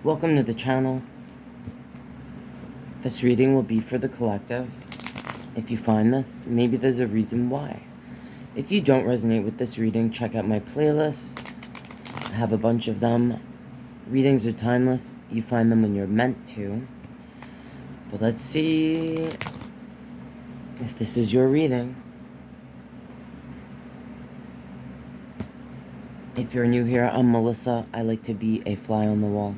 Welcome to the channel. This reading will be for the collective. If you find this, maybe there's a reason why. If you don't resonate with this reading, check out my playlist. I have a bunch of them. Readings are timeless. You find them when you're meant to. But let's see if this is your reading. If you're new here, I'm Melissa. I like to be a fly on the wall.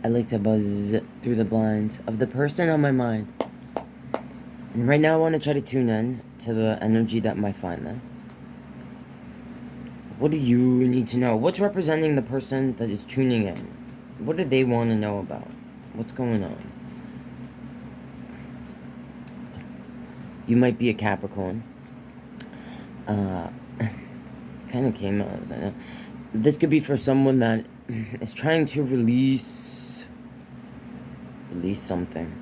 I like to buzz through the blinds of the person on my mind. And right now I want to try to tune in to the energy that might find this. What do you need to know? What's representing the person that is tuning in? What do they want to know about? What's going on? You might be a Capricorn. Kind of came out. This could be for someone that is trying to release something.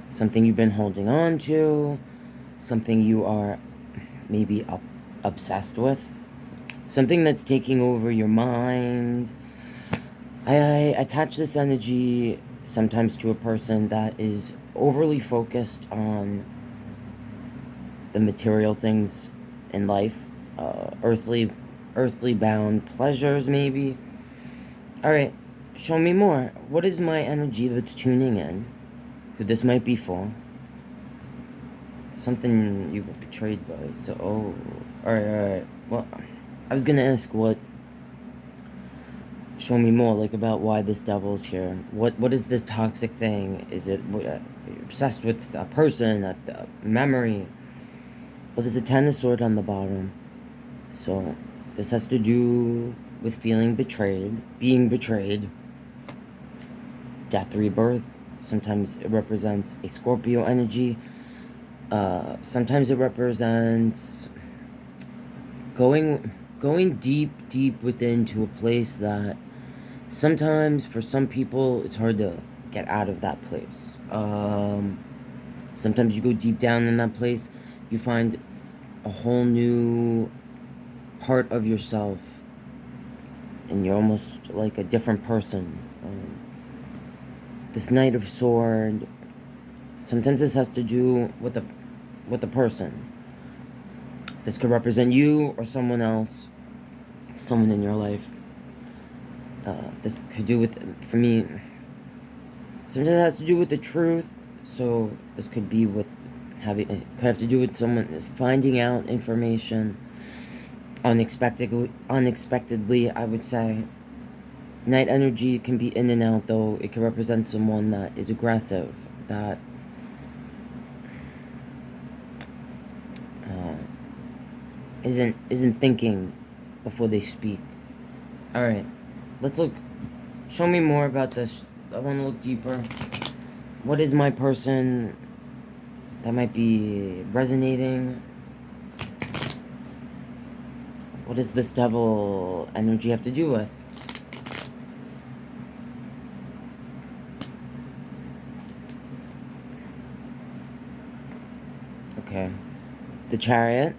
Something you've been holding on to. Something you are maybe obsessed with. Something that's taking over your mind. I attach this energy sometimes to a person that is overly focused on the material things in life. Earthly bound pleasures, maybe. Alright, show me more. What is my energy that's tuning in? Who this might be for? Something you were betrayed by. So, alright. Well, I was gonna ask what... Show me more, like, about why this devil's here. What is this toxic thing? Is it... you're obsessed with a person, a memory? Well, there's a 10 of Swords on the bottom. So, this has to do with feeling betrayed, being betrayed, death, rebirth. Sometimes it represents a Scorpio energy. Sometimes it represents going deep within to a place that sometimes for some people it's hard to get out of that place. Sometimes you go deep down in that place, you find a whole new part of yourself, and you're almost like a different person. This Knight of Sword, sometimes this has to do with a person. This could represent you or someone else, someone in your life. This could do with, for me, sometimes it has to do with the truth. So this could be with having, it could have to do with someone finding out information unexpectedly, I would say. Night energy can be in and out, though. It can represent someone that is aggressive, that isn't thinking before they speak. Alright, let's look. Show me more about this. I want to look deeper. What is my person that might be resonating? What does this devil energy have to do with? Okay. The Chariot.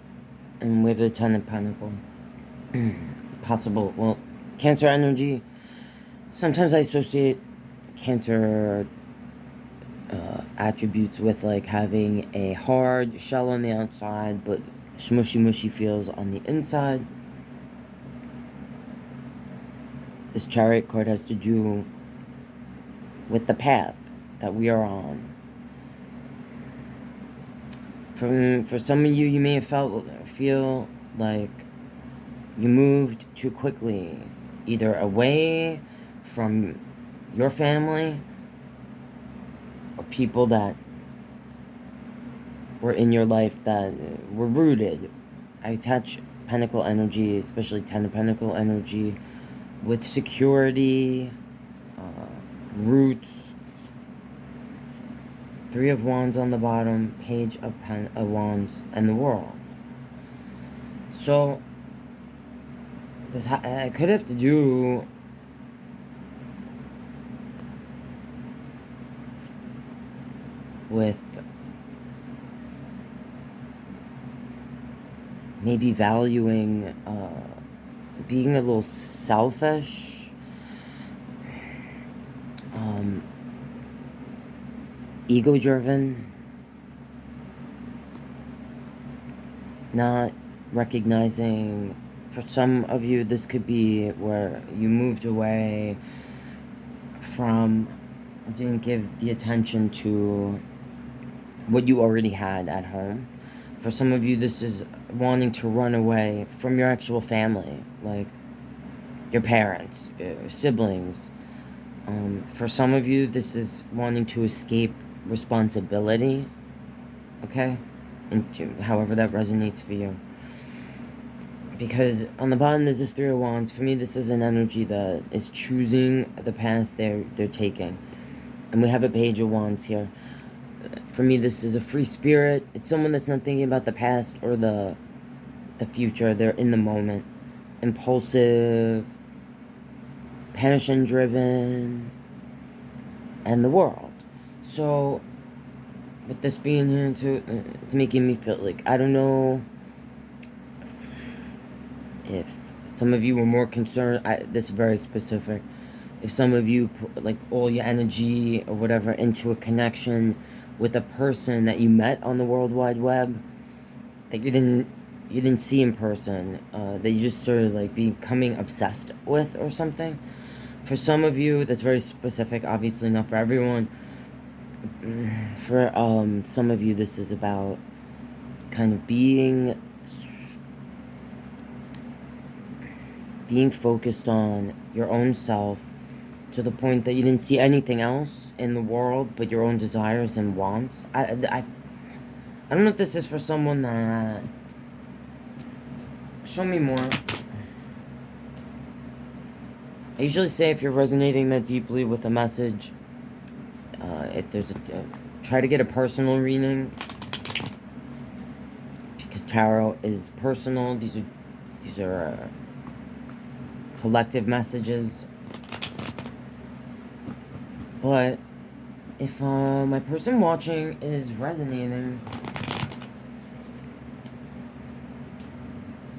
And with the 10 of Pentacles. Possible. Well, Cancer energy. Sometimes I associate Cancer attributes with like having a hard shell on the outside, but mushy feels on the inside. This Chariot card has to do with the path that we are on. For some of you, you may have feel like you moved too quickly, either away from your family or people that were in your life that were rooted. I attach Pentacle energy, especially 10 of Pentacle energy, with security, roots. 3 of Wands on the bottom, Page of Wands, and the World. So, this could have to do with maybe valuing, being a little selfish. ego-driven, not recognizing. For some of you, this could be where you moved away from, didn't give the attention to what you already had at home. For some of you, this is wanting to run away from your actual family, like your parents, your siblings. For some of you, this is wanting to escape responsibility, okay? And however that resonates for you. Because on the bottom, there's this Three of Wands. For me, this is an energy that is choosing the path they're taking. And we have a Page of Wands here. For me, this is a free spirit. It's someone that's not thinking about the past or the future. They're in the moment. Impulsive, passion-driven, and the world. So, with this being here, too, it's making me feel like, I don't know if some of you were more concerned, this is very specific, if some of you put like all your energy or whatever into a connection with a person that you met on the World Wide Web that you didn't see in person, that you just started like becoming obsessed with or something. For some of you, that's very specific, obviously not for everyone. For some of you, this is about kind of being focused on your own self to the point that you didn't see anything else in the world but your own desires and wants. I don't know if this is for someone that... Show me more. I usually say if you're resonating that deeply with a message, if there's try to get a personal reading, because tarot is personal. These are collective messages. But if my person watching is resonating,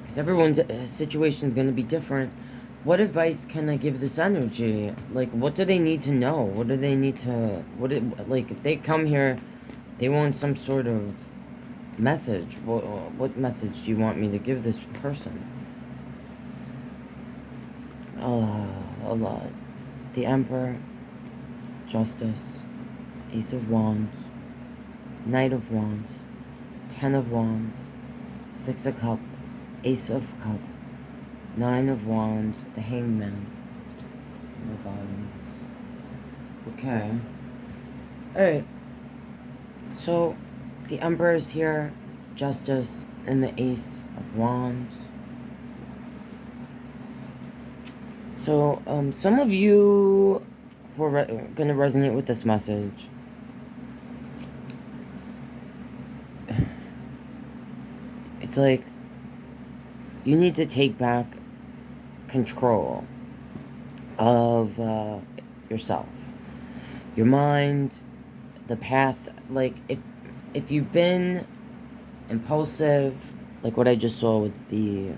because everyone's situation is going to be different, what advice can I give this energy? Like, what do they need to know? What do they need to... like, if they come here, they want some sort of message. What message do you want me to give this person? A lot. The Emperor, Justice, Ace of Wands, Knight of Wands, Ten of Wands, Six of Cups, Ace of Cups, Nine of Wands, the Hangman. On the bottom. Okay. Alright. So, the Emperor is here, Justice, and the Ace of Wands. So, some of you who are going to resonate with this message, it's like you need to take back control of yourself, your mind, the path. Like, if you've been impulsive, like what I just saw with the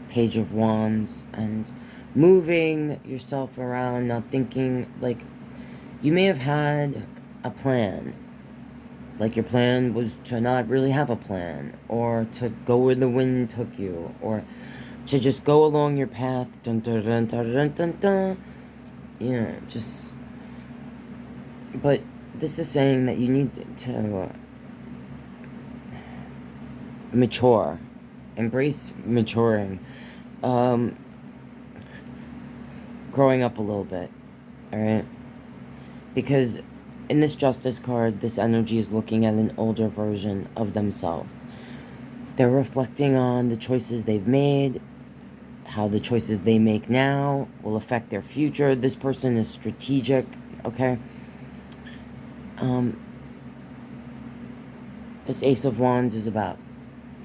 Page of Wands, and moving yourself around, not thinking, like, you may have had a plan. Like, your plan was to not really have a plan, or to go where the wind took you, or to just go along your path, dun dun dun dun dun dun dun. You know, just... But this is saying that you need to mature. Embrace maturing. Growing up a little bit. Alright? Because in this Justice card, this energy is looking at an older version of themselves. They're reflecting on the choices they've made, how the choices they make now will affect their future. This person is strategic, okay? This Ace of Wands is about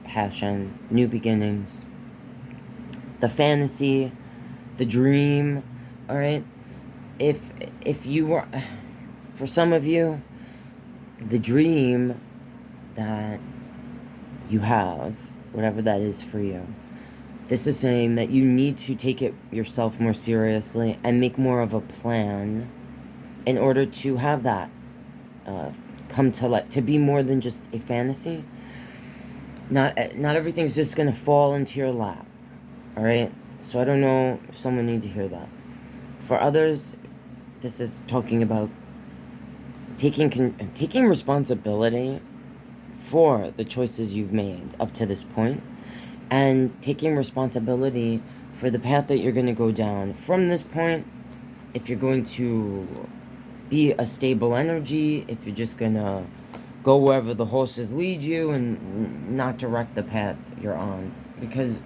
passion, new beginnings, the fantasy, the dream, alright? If you were... For some of you, the dream that you have, whatever that is for you, this is saying that you need to take it yourself more seriously and make more of a plan in order to have that come to light, to be more than just a fantasy. Not everything's just gonna fall into your lap, all right? So I don't know if someone needs to hear that. For others, this is talking about taking responsibility for the choices you've made up to this point, and taking responsibility for the path that you're going to go down from this point. If you're going to be a stable energy, if you're just going to go wherever the horses lead you and not direct the path you're on. Because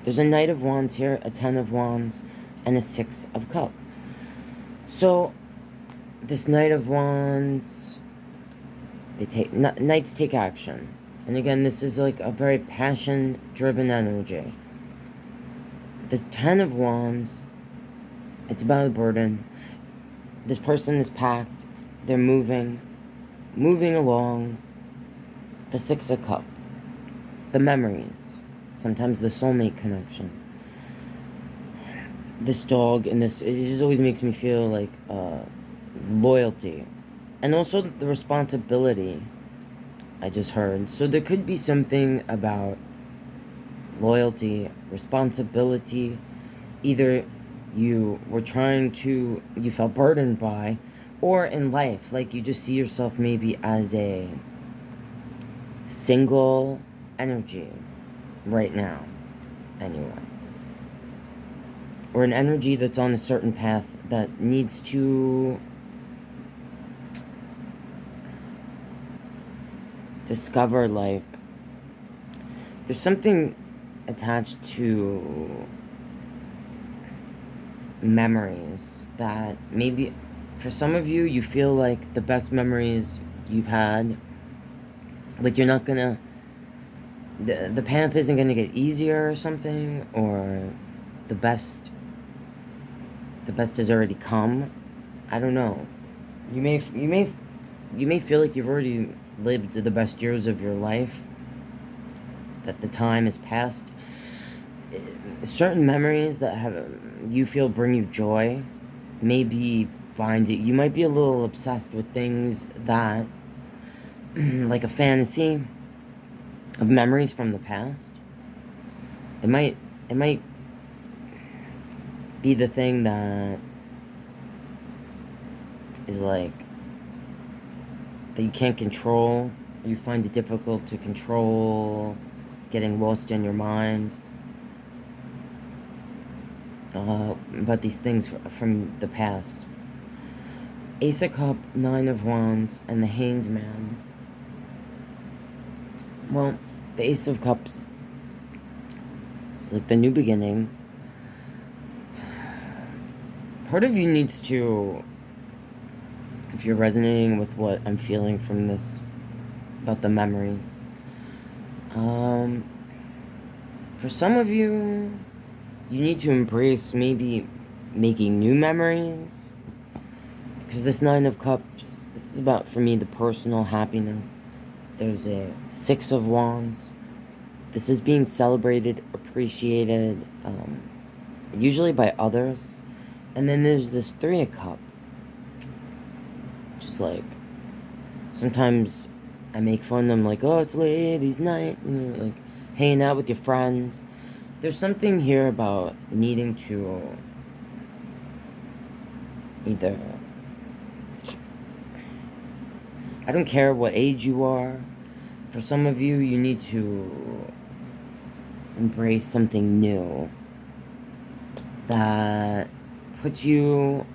there's a Knight of Wands here, a Ten of Wands, and a Six of Cups. So this Knight of Wands, Knights take action. And again, this is like a very passion-driven energy. This Ten of Wands, it's about a burden. This person is packed. They're moving along. The Six of Cups, the memories, sometimes the soulmate connection. This dog and this, it just always makes me feel like loyalty. And also the responsibility I just heard. So there could be something about loyalty, responsibility. Either you felt burdened by, or in life, like you just see yourself maybe as a single energy right now, anyway. Or an energy that's on a certain path that needs to discover, like, there's something attached to memories that maybe for some of you, you feel like the best memories you've had, like you're not gonna, the path isn't gonna get easier or something, or the best has already come. I don't know. You may feel like you've already lived the best years of your life, that the time has passed. Certain memories that you feel bring you joy, maybe bind you. You might be a little obsessed with things that, like a fantasy of memories from the past. It might be the thing that is like, that you can't control. You find it difficult to control, getting lost in your mind. About these things from the past. Ace of Cups, Nine of Wands, and the Hanged Man. Well, the Ace of Cups is like the new beginning. Part of you needs to, if you're resonating with what I'm feeling from this, about the memories. For some of you, you need to embrace maybe making new memories. Because this Nine of Cups, this is about, for me, the personal happiness. There's a Six of Wands. This is being celebrated, appreciated, usually by others. And then there's this Three of Cups. Just like, sometimes I make fun, I'm like, oh, it's ladies' night, you know, like, hanging out with your friends. There's something here about needing to either, I don't care what age you are, for some of you, you need to embrace something new that puts you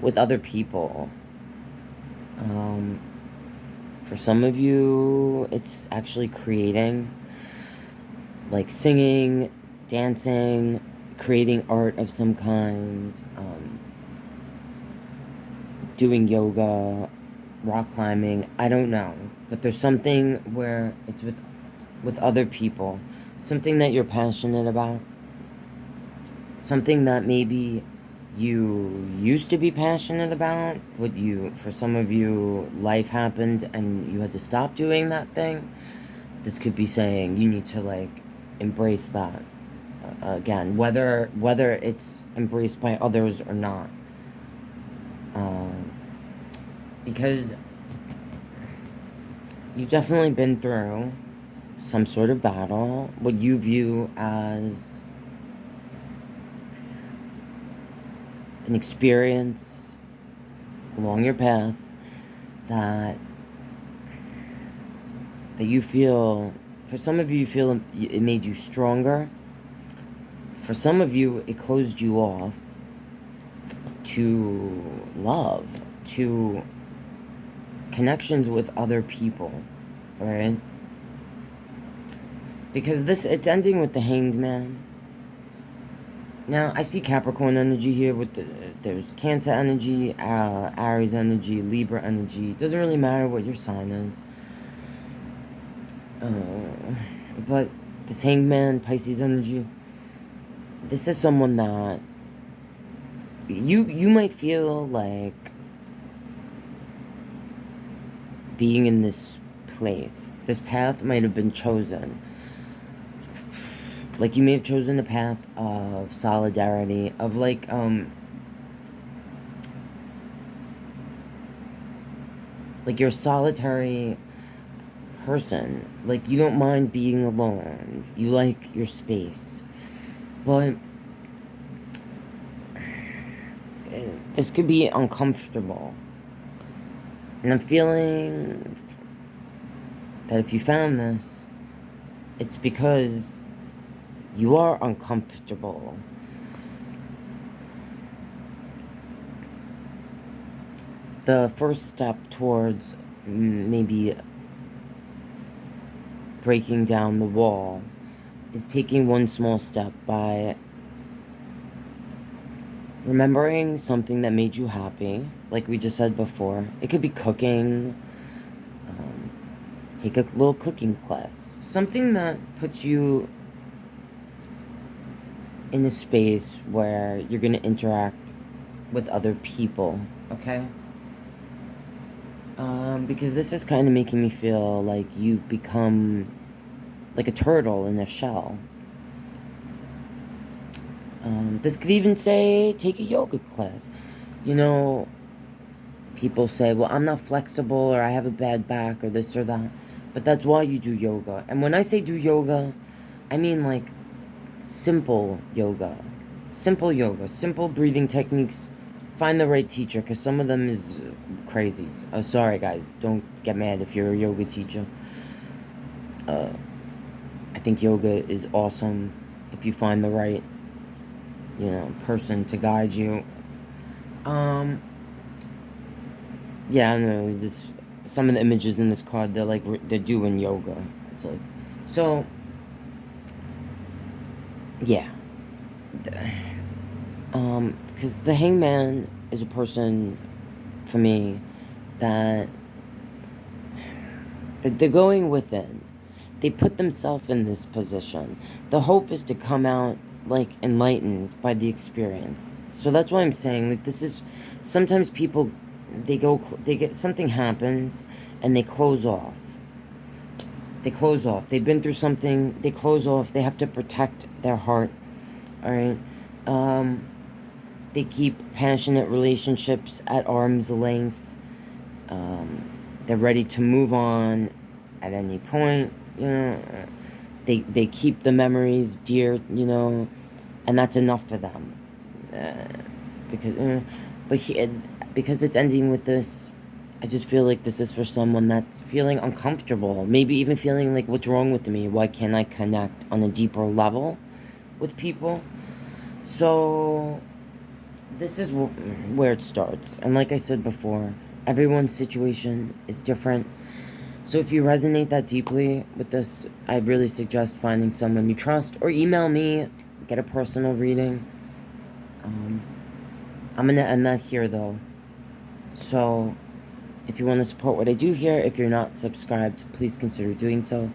with other people. For some of you, it's actually creating, like singing, dancing, creating art of some kind, doing yoga, rock climbing, I don't know. But there's something where it's with other people, something that you're passionate about, something that maybe you used to be passionate about, but for some of you, life happened and you had to stop doing that thing. This could be saying you need to, like, embrace that. again, whether it's embraced by others or not. Because you've definitely been through some sort of battle, what you view as an experience along your path that you feel, for some of you feel it made you stronger. For some of you, it closed you off to love, to connections with other people, right? Because it's ending with the Hanged Man. Now, I see Capricorn energy here with there's Cancer energy, Aries energy, Libra energy. It doesn't really matter what your sign is. But this Hanged Man, Pisces energy, this is someone that you might feel like being in this place. This path might have been chosen. Like, you may have chosen a path of solidarity, of like, you're a solitary person. Like, you don't mind being alone. You like your space. But this could be uncomfortable. And I'm feeling that if you found this, it's because you are uncomfortable. The first step towards maybe breaking down the wall is taking one small step by remembering something that made you happy, like we just said before. It could be cooking. Take a little cooking class. Something that puts you in a space where you're going to interact with other people, okay? Because this is kind of making me feel like you've become like a turtle in a shell. This could even say, take a yoga class. You know, people say, well, I'm not flexible, or I have a bad back, or this or that. But that's why you do yoga. And when I say do yoga, I mean like simple yoga. Simple yoga. Simple breathing techniques. Find the right teacher, because some of them is crazy. Oh, sorry, guys. Don't get mad if you're a yoga teacher. I think yoga is awesome if you find the right, person to guide you. Yeah, I know, some of the images in this card, they're doing yoga. It's like, so, yeah. Because the Hangman is a person, for me, that they're going within. They put themselves in this position. The hope is to come out, enlightened by the experience. So that's why I'm saying, this is, sometimes people, something happens, and they close off. They close off. They've been through something, they close off. They have to protect their heart, alright? They keep passionate relationships at arm's length. They're ready to move on at any point, They keep the memories dear, and that's enough for them. Because it's ending with this, I just feel like this is for someone that's feeling uncomfortable. Maybe even feeling like, what's wrong with me? Why can't I connect on a deeper level with people? So this is where it starts. And like I said before, everyone's situation is different. So if you resonate that deeply with this, I really suggest finding someone you trust, or email me, get a personal reading. I'm going to end that here, though. So if you want to support what I do here, if you're not subscribed, please consider doing so.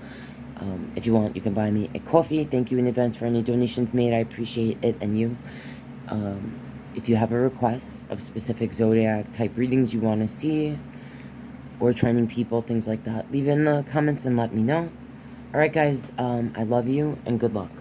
If you want, you can buy me a coffee. Thank you in advance for any donations made. I appreciate it and you. If you have a request of specific zodiac type readings you want to see, or training people, things like that, leave it in the comments and let me know. Alright guys, I love you and good luck.